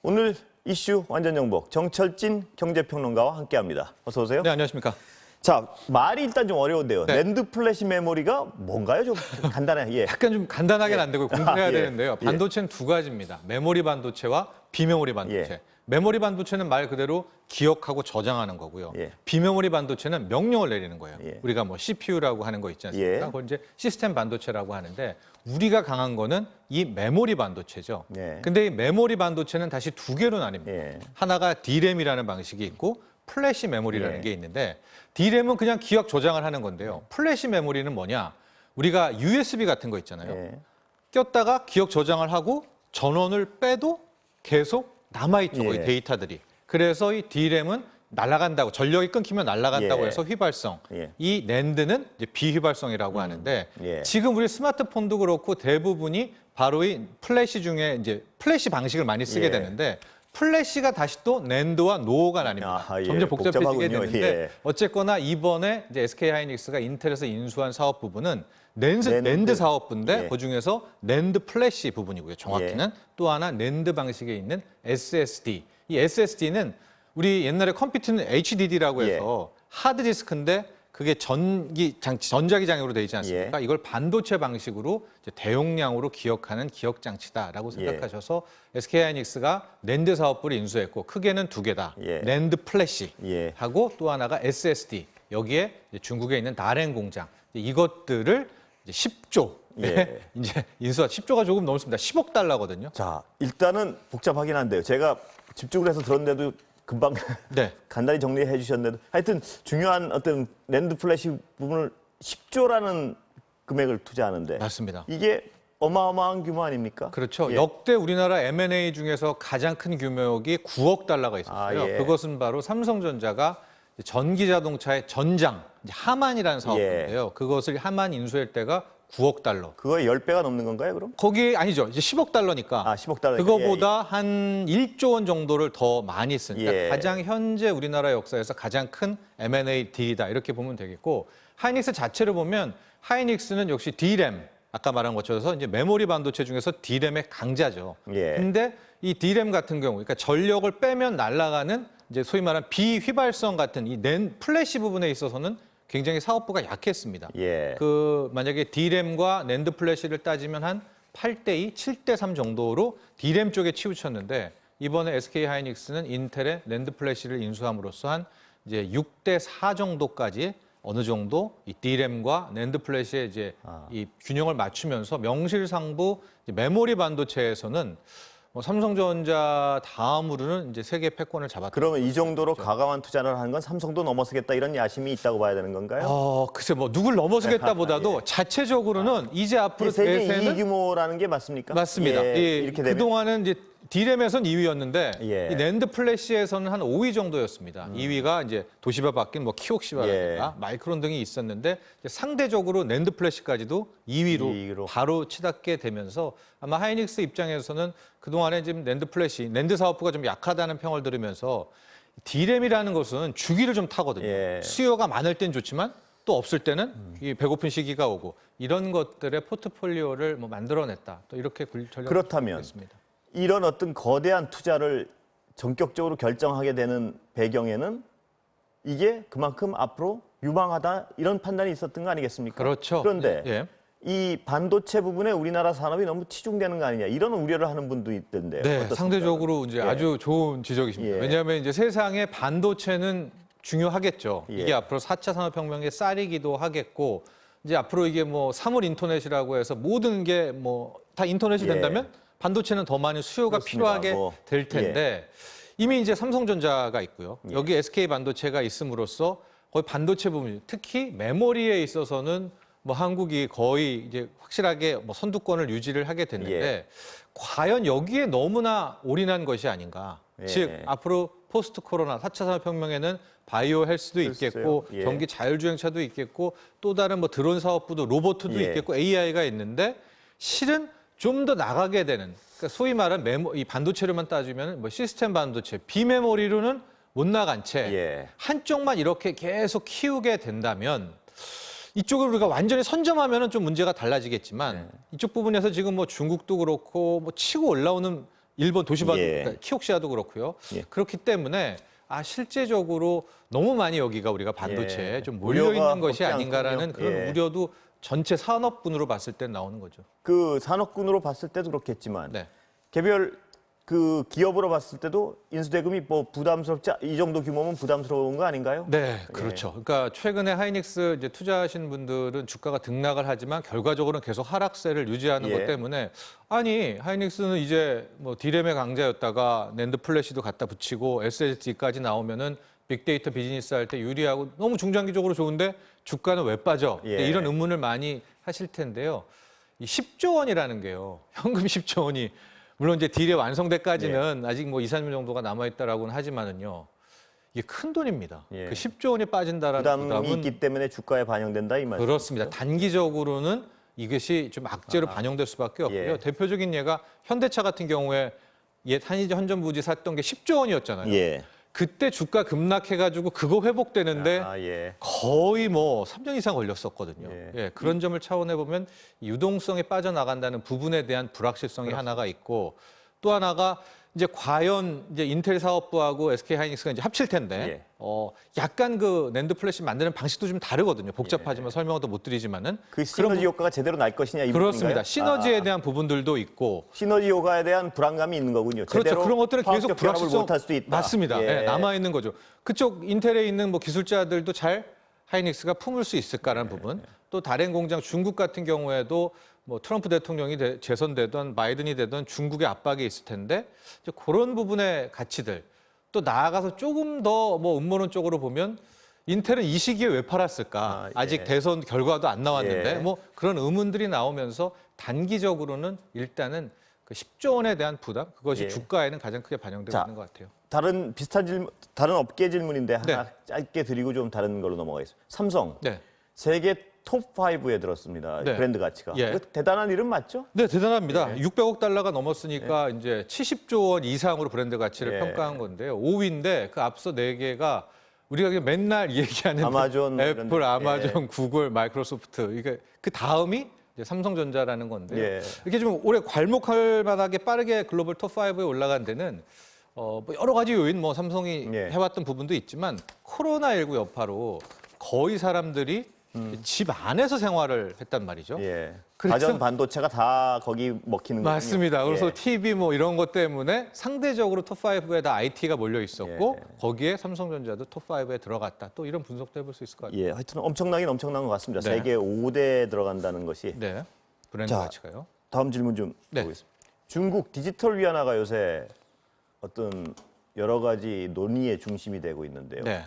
오늘 이슈 완전 정복 정철진 경제평론가와 함께합니다. 어서 오세요. 네, 안녕하십니까. 자, 말이 일단 좀 어려운데요. 네. 낸드 플래시 메모리가 뭔가요? 좀 간단해. 예. 약간 좀 간단하게는 안 되고 공부해야 예. 되는데요. 반도체는 두 가지입니다. 메모리 반도체와 비메모리 반도체. 예. 메모리 반도체는 말 그대로 기억하고 저장하는 거고요. 예. 비메모리 반도체는 명령을 내리는 거예요. 예. 우리가 뭐 CPU라고 하는 거 있지 않습니까? 예. 그걸 이제 시스템 반도체라고 하는데 우리가 강한 거는 이 메모리 반도체죠. 예. 근데 이 메모리 반도체는 다시 두 개로 나뉩니다. 예. 하나가 D램이라는 방식이 있고 플래시 메모리라는 예. 게 있는데 D램은 그냥 기억 저장을 하는 건데요. 플래시 메모리는 뭐냐? 우리가 USB 같은 거 있잖아요. 예. 꼈다가 기억 저장을 하고 전원을 빼도 계속 남아있죠, 예. 거기 데이터들이. 그래서 이 D램은 날아간다고, 전력이 끊기면 날아간다고 예. 해서 휘발성. 예. 이 낸드는 이제 비휘발성이라고 하는데 예. 지금 우리 스마트폰도 그렇고 대부분이 바로 이 플래시 중에 이제 플래시 방식을 많이 쓰게 예. 되는데 플래시가 다시 또 낸드와 노어가 나뉩니다. 아하, 예. 점점 복잡해지게 복잡하군요. 되는데 예. 어쨌거나 이번에 이제 SK 하이닉스가 인텔에서 인수한 사업 부분은 낸드 낸드. 사업부인데 예. 그중에서 낸드 플래시 부분이고요. 정확히는 또 하나 낸드 방식에 있는 SSD. 이 SSD는 우리 옛날에 컴퓨터는 HDD라고 해서 하드디스크인데 그게 전자기 장애로 되어 있지 않습니까? 이걸 반도체 방식으로 이제 대용량으로 기억하는 기억 장치다라고 생각하셔서 SK 하이닉스가 낸드 사업부를 인수했고 크게는 두 개다. 예. 낸드 플래시 예. 하고 또 하나가 SSD. 여기에 이제 중국에 있는 다롄 공장. 이것들을 이제 10조 예. 이제 인수한 10조가 조금 넘습니다. 10억 달러거든요. 자, 일단은 복잡하긴 한데요. 제가 집중을 해서 들었는데도 금방 네. 간단히 정리해 주셨는데도 하여튼 중요한 어떤 낸드 플래시 부분을 10조라는 금액을 투자하는데 맞습니다. 이게 어마어마한 규모 아닙니까? 그렇죠. 예. 역대 우리나라 M&A 중에서 가장 큰 규모역이 9억 달러가 있었어요. 아, 예. 그것은 바로 삼성전자가 전기 자동차의 전장, 이제 하만이라는 사업인데요. 그것을 하만 인수할 때가 9억 달러. 그거의 10배가 넘는 건가요, 그럼? 거기 아니죠. 이제 10억 달러니까. 아, 10억 달러. 그거보다 한 1조 원 정도를 더 많이 쓰니까 예. 가장 현재 우리나라 역사에서 가장 큰 M&A 딜이다 이렇게 보면 되겠고 하이닉스 자체를 보면 하이닉스는 역시 D램 아까 말한 것처럼 이제 메모리 반도체 중에서 D램의 강자죠. 예. 근데 이 D램 같은 경우, 그러니까 전력을 빼면 날아가는 이제 소위 말하는 비휘발성 같은 이 플래시 부분에 있어서는 굉장히 사업부가 약했습니다. 예. 그 만약에 D램과 낸드 플래시를 따지면 한 8대2, 7대3 정도로 D램 쪽에 치우쳤는데 이번에 SK 하이닉스는 인텔의 낸드 플래시를 인수함으로써 한 이제 6대4 정도까지 어느 정도 이 D램과 낸드 플래시의 이제 이 균형을 맞추면서 명실상부 이제 메모리 반도체에서는 뭐 삼성전자 다음으로는 이제 세계 패권을 잡았다. 그러면 이 정도로 과감한 투자를 하는 건 삼성도 넘어서겠다 이런 야심이 있다고 봐야 되는 건가요? 글쎄 뭐 누굴 넘어서겠다보다도 자체적으로는 이제 앞으로 세계 대세는 2위 규모라는 게 맞습니까? 맞습니다. 예, 이렇게 되면 그동안은 이제 D램에선 2위였는데 예. 이 낸드 플래시에서는 한 5위 정도였습니다. 2위가 이제 도시바 바뀐 뭐 키옥시바라든가 마이크론 등이 있었는데 이제 상대적으로 낸드 플래시까지도 2위로 바로 치닫게 되면서 아마 하이닉스 입장에서는 그동안에 지금 낸드 플래시, 낸드 사업부가 좀 약하다는 평을 들으면서 D램이라는 것은 주기를 좀 타거든요. 예. 수요가 많을 땐 좋지만 또 없을 때는 이 배고픈 시기가 오고 이런 것들의 포트폴리오를 뭐 만들어냈다. 또 이렇게 전략을 그렇다면 했습니다. 이런 어떤 거대한 투자를 전격적으로 결정하게 되는 배경에는 이게 그만큼 앞으로 유망하다 이런 판단이 있었던 거 아니겠습니까? 그렇죠. 그런데 예. 이 반도체 부분에 우리나라 산업이 너무 치중되는 거 아니냐 이런 우려를 하는 분도 있던데요. 네, 어떻습니까? 상대적으로 이제 아주 좋은 지적이십니다. 예. 왜냐하면 이제 세상에 반도체는 중요하겠죠. 예. 이게 앞으로 4차 산업혁명의 쌀이기도 하겠고 이제 앞으로 이게 뭐 사물 인터넷이라고 해서 모든 게 뭐 다 인터넷이 예. 된다면 반도체는 더 많은 수요가 그렇습니다. 필요하게 뭐, 될 텐데 이미 이제 삼성전자가 있고요. 여기 SK 반도체가 있음으로써 거의 반도체 부분, 특히 메모리에 있어서는 뭐 한국이 거의 이제 확실하게 뭐 선두권을 유지를 하게 됐는데 과연 여기에 너무나 올인한 것이 아닌가. 예. 즉 앞으로 포스트 코로나 4차 산업혁명에는 바이오 헬스도 있겠고 예. 전기 자율주행차도 있겠고 또 다른 뭐 드론 사업부도 로봇도 예. 있겠고 AI가 있는데 실은 좀 더 나가게 되는 그러니까 소위 말하는 이 반도체로만 따지면 뭐 시스템 반도체 비메모리로는 못 나간 채 예. 한쪽만 이렇게 계속 키우게 된다면 이쪽을 우리가 완전히 선점하면은 좀 문제가 달라지겠지만 이쪽 부분에서 지금 뭐 중국도 그렇고 뭐 치고 올라오는 일본 도시반 예. 그러니까 키옥시아도 그렇고요. 예. 그렇기 때문에 실제적으로 너무 많이 여기가 우리가 반도체에 예. 좀 몰려 우려가 있는 것이 없지 아닌가라는 않군요. 그런 예. 우려도 전체 산업군으로 봤을 때 나오는 거죠. 그 산업군으로 봤을 때도 그렇겠지만 네. 개별 그 기업으로 봤을 때도 인수대금이 뭐 부담스럽지 이 정도 규모면 부담스러운 거 아닌가요? 네, 그렇죠. 그러니까 최근에 하이닉스 이제 투자하신 분들은 주가가 등락을 하지만 결과적으로는 계속 하락세를 유지하는 예. 것 때문에 아니 하이닉스는 이제 뭐 디램의 강자였다가 낸드 플래시도 갖다 붙이고 SSD까지 나오면은 빅데이터 비즈니스 할 때 유리하고 너무 중장기적으로 좋은데 주가는 왜 빠져? 예. 이런 의문을 많이 하실 텐데요. 이 10조 원이라는 게요. 현금 10조 원이 물론 이제 딜의 완성대까지는 아직 뭐 2, 3년 정도가 남아 있다라고는 하지만은요. 이게 큰 돈입니다. 예. 그 10조 원이 빠진다라는 부담이 부담은 있기 때문에 주가에 반영된다 이 말씀. 그렇습니다. 단기적으로는 이것이 좀 악재로 반영될 수밖에 없고요. 예. 대표적인 예가 현대차 같은 경우에 옛 한이지 현전부지 샀던 게 10조 원이었잖아요. 예. 그때 주가 급락해가지고 그거 회복되는데 예. 거의 뭐 3년 이상 걸렸었거든요. 예. 예, 그런 점을 차원해 보면 유동성이 빠져나간다는 부분에 대한 불확실성이 하나가 있고 또 하나가 이제 과연 이제 인텔 사업부하고 SK 하이닉스가 이제 합칠 텐데 약간 그 낸드 플래시 만드는 방식도 좀 다르거든요. 복잡하지만 설명도 못 드리지만은 그 시너지 효과가 제대로 날 것이냐 이 그렇습니다. 부분인가요? 시너지에 대한 부분들도 있고 시너지 효과에 대한 불안감이 있는 거군요. 그렇죠. 제대로 그런 것들은 계속 화학적 결합을 불확실성 못할 수도 있다. 맞습니다. 예. 남아 있는 거죠. 그쪽 인텔에 있는 뭐 기술자들도 잘 하이닉스가 품을 수 있을까라는 부분. 또 다른 공장 중국 같은 경우에도 뭐 트럼프 대통령이 재선되던 바이든이 되던 중국의 압박이 있을 텐데 이제 그런 부분의 가치들 또 나아가서 조금 더 뭐 음모론적으로 보면 인텔은 이 시기에 왜 팔았을까? 예. 아직 대선 결과도 안 나왔는데 예. 뭐 그런 의문들이 나오면서 단기적으로는 일단은 그 10조 원에 대한 부담 그것이 예. 주가에는 가장 크게 반영되고 자, 있는 것 같아요. 다른 비슷한 질문, 다른 업계 질문인데 하나 네. 짧게 드리고 좀 다른 걸로 넘어가겠습니다. 삼성 네. 세계 톱 5에 들었습니다. 네. 브랜드 가치가. 예. 이거 대단한 이름 맞죠? 네, 대단합니다. 600억 달러가 넘었으니까 이제 70조 원 이상으로 브랜드 가치를 예. 평가한 건데요. 5위인데 그 앞서 4개가 우리가 그냥 맨날 얘기하는 아마존 애플, 이런- 아마존, 구글, 마이크로소프트 이게 그 다음이 이제 삼성전자라는 건데요. 예. 이렇게 좀 올해 괄목할 만하게 빠르게 글로벌 톱 5에 올라간 데는 뭐 여러 가지 요인 뭐 삼성이 예. 해왔던 부분도 있지만 코로나19 여파로 거의 사람들이 집 안에서 생활을 했단 말이죠. 예. 그래서- 가전 반도체가 다 거기 먹히는 거군요. 맞습니다. 그래서 예. TV 뭐 이런 것 때문에 상대적으로 톱5에 다 IT가 몰려 있었고 예. 거기에 삼성전자도 톱5에 들어갔다. 또 이런 분석도 해볼 수 있을 것 같아요. 예, 하여튼 엄청나긴 엄청난 것 같습니다. 네. 세계 5대에 들어간다는 것이. 네. 브랜드 자, 가치가요. 다음 질문 좀 네. 보겠습니다. 중국 디지털 위안화가 요새 어떤 여러 가지 논의의 중심이 되고 있는데요. 네.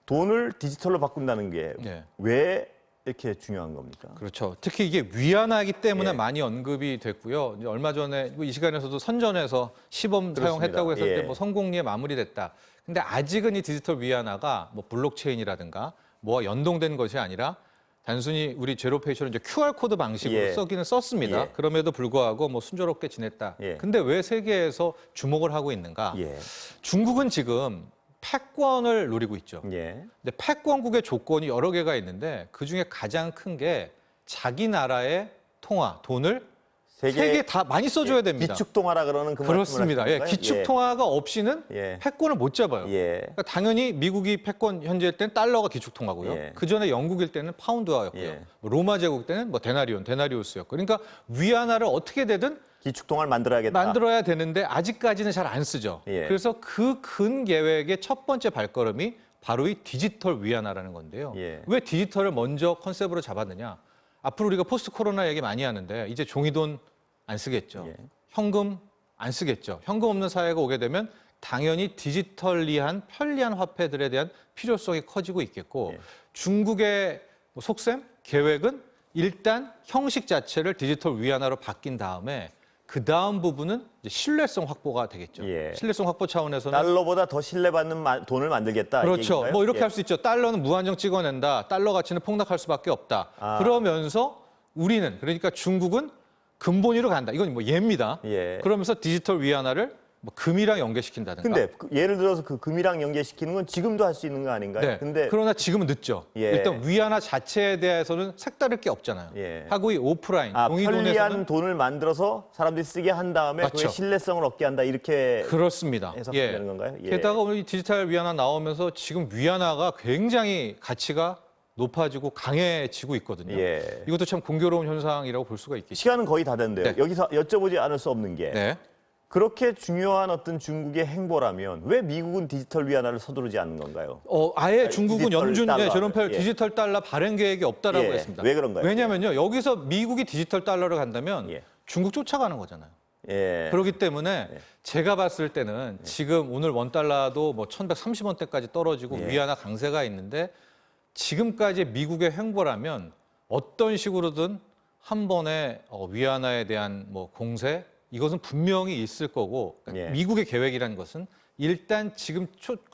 돈을 디지털로 바꾼다는 게 왜 네. 이렇게 중요한 겁니까? 그렇죠. 특히 이게 위안화이기 때문에 예. 많이 언급이 됐고요. 이제 얼마 전에 이 시간에서도 선전해서 시범 그렇습니다. 사용했다고 했을 예. 때 뭐 성공리에 마무리됐다. 근데 아직은 이 디지털 위안화가 뭐 블록체인이라든가 뭐와 연동된 것이 아니라 단순히 우리 제로페이션을 이제 QR 코드 방식으로 예. 쓰기는 썼습니다. 예. 그럼에도 불구하고 뭐 순조롭게 지냈다. 예. 근데 왜 세계에서 주목을 하고 있는가? 예. 중국은 지금 패권을 노리고 있죠. 예. 근데 패권국의 조건이 여러 개가 있는데 그 중에 가장 큰 게 자기 나라의 통화, 돈을 세계 다 많이 써줘야 됩니다. 기축 통화라 그러는 그 그렇습니다. 말씀을 예, 하시는 기축 건가요? 통화가 없이는 예. 패권을 못 잡아요. 예. 그러니까 당연히 미국이 패권 현재일 때는 달러가 기축 통화고요. 예. 그 전에 영국일 때는 파운드화였고요. 예. 뭐 로마 제국 때는 뭐 데나리우스였고. 그러니까 위안화를 어떻게 되든 기축 통화를 만들어야겠다. 만들어야 되는데 아직까지는 잘 안 쓰죠. 예. 그래서 그 근 계획의 첫 번째 발걸음이 바로 이 디지털 위안화라는 건데요. 예. 왜 디지털을 먼저 컨셉으로 잡았느냐? 앞으로 우리가 포스트 코로나 얘기 많이 하는데 이제 종이돈 안 쓰겠죠. 예. 현금 안 쓰겠죠. 현금 없는 사회가 오게 되면 당연히 디지털리한 편리한 화폐들에 대한 필요성이 커지고 있겠고 예. 중국의 뭐 속셈 계획은 일단 형식 자체를 디지털 위안화로 바뀐 다음에 그 다음 부분은 이제 신뢰성 확보가 되겠죠. 예. 신뢰성 확보 차원에서는 달러보다 더 신뢰받는 돈을 만들겠다. 이 그렇죠. 얘기인가요? 뭐 이렇게 예. 할 수 있죠. 달러는 무한정 찍어낸다. 달러 가치는 폭락할 수밖에 없다. 아. 그러면서 우리는 그러니까 중국은 근본위로 간다. 이건 뭐 예입니다. 예. 그러면서 디지털 위안화를 뭐 금이랑 연계시킨다든가. 근데 예를 들어서 그 금이랑 연계시키는 건 지금도 할 수 있는 거 아닌가요? 네. 근데 그러나 지금은 늦죠. 예. 일단 위안화 자체에 대해서는 색다를 게 없잖아요. 예. 하고 이 오프라인, 편리한 종이돈에서는 돈을 만들어서 사람들이 쓰게 한 다음에 그게 맞죠. 신뢰성을 얻게 한다 이렇게 그렇습니다. 해석되는 건가요? 예. 게다가 오늘 이 디지털 위안화 나오면서 지금 위안화가 굉장히 가치가 높아지고 강해지고 있거든요. 예. 이것도 참 공교로운 현상이라고 볼 수가 있겠죠. 시간은 거의 다 됐는데요. 네. 여기서 여쭤보지 않을 수 없는 게 네. 그렇게 중요한 어떤 중국의 행보라면 왜 미국은 디지털 위안화를 서두르지 않는 건가요? 아예 중국은 디지털 연준 달러. 저런 예. 디지털 달러 발행 계획이 없다라고 예. 했습니다. 왜 그런가요? 왜냐하면요. 여기서 미국이 디지털 달러를 간다면 예. 중국 쫓아가는 거잖아요. 예. 그렇기 때문에 제가 봤을 때는 지금 오늘 원달러도 뭐 1130원대까지 떨어지고 예. 위안화 강세가 있는데 지금까지 미국의 행보라면 어떤 식으로든 한 번에 위안화에 대한 뭐 공세 이것은 분명히 있을 거고 그러니까 예. 미국의 계획이라는 것은 일단 지금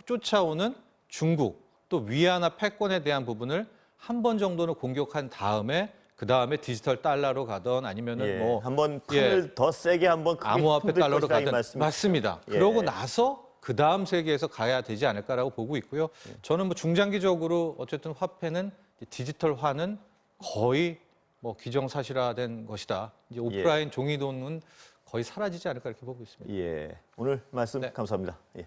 쫓아오는 중국 또 위안화 패권에 대한 부분을 한 번 정도는 공격한 다음에 그 다음에 디지털 달러로 가던 아니면은 예. 뭐 한번 판을 더 세게 한번 크게 암호화폐 흔들 달러로 것이다, 이 가든 말씀이시죠? 맞습니다. 예. 그러고 나서 그 다음 세계에서 가야 되지 않을까라고 보고 있고요. 저는 뭐 중장기적으로 어쨌든 화폐는 디지털화는 거의 뭐 기정사실화된 것이다. 이제 오프라인 종이돈은 거의 사라지지 않을까 이렇게 보고 있습니다. 예. 오늘 말씀 네. 감사합니다. 예.